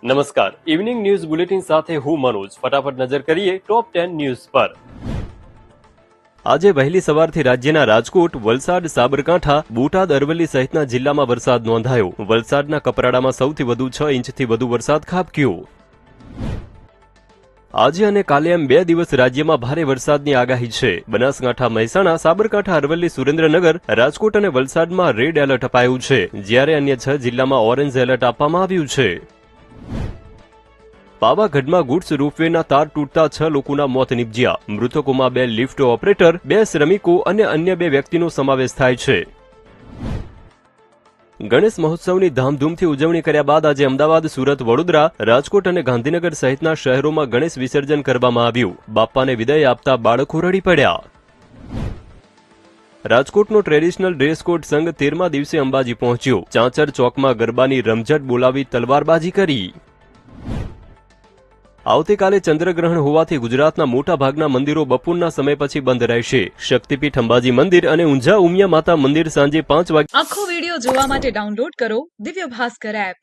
નમસ્કાર, evening news bulletin સાથે હું મનોજ. ફટાફટ નજર કરીએ ટોપ 10 ન્યૂઝ પર. આજે વહેલી સવારથી રાજ્યના રાજકોટ, વલસાડ, સાબરકાંઠા, બોટાદ, અરવલ્લી સહિતના જિલ્લામાં વરસાદ નોંધાયો. વલસાડના કપરાડામાં સૌથી વધુ 6 ઇંચથી વધુ વરસાદ ખાબક્યો. આજે અને કાલે એમ 2 દિવસ રાજ્યમાં ભારે વરસાદની આગાહી છે. બનાસકાંઠા, મહેસાણા, સાબરકાંઠા, અરવલ્લી, સુરેન્દ્રનગર, રાજકોટ અને વલસાડમાં રેડ એલર્ટ અપાયું છે, જ્યારે અન્ય 6 જિલ્લામાં ઓરેન્જ એલર્ટ આપવામાં આવ્યું છે. પાવાગઢમાં ગુડ્સ રોપવેના તાર તૂટતા 6 લોકોના મોત નિપજ્યા. મૃતકોમાં 2 લિફ્ટ ઓપરેટર, 2 શ્રમિકો અને અન્ય 2 વ્યક્તિનો સમાવેશ થાય છે. ગણેશ મહોત્સવની ધામધૂમથી ઉજવણી કર્યા બાદ આજે અમદાવાદ, સુરત, વડોદરા, રાજકોટ અને ગાંધીનગર સહિતના શહેરોમાં ગણેશ વિસર્જન કરવામાં આવ્યું. બાપ્પાને વિદાય આપતા બાળકો રડી પડ્યા. રાજકોટનો ટ્રેડિશનલ ડ્રેસ કોડ સંઘ 13મા દિવસે અંબાજી પહોંચ્યો. ચાંચર ચોકમાં ગરબાની રમઝટ બોલાવી તલવારબાજી કરી. આવતીકાલે ચંદ્રગ્રહણ હોવાથી ગુજરાતના મોટા ભાગના મંદિરો બપોરના સમય પછી બંધ રહેશે. શક્તિપીઠ અંબાજી મંદિર અને ઊંઝા ઉમિયા માતા મંદિર સાંજે 5 વાગે. આખો વિડિયો જોવા માટે ડાઉનલોડ કરો દિવ્ય ભાસ્કર એપ.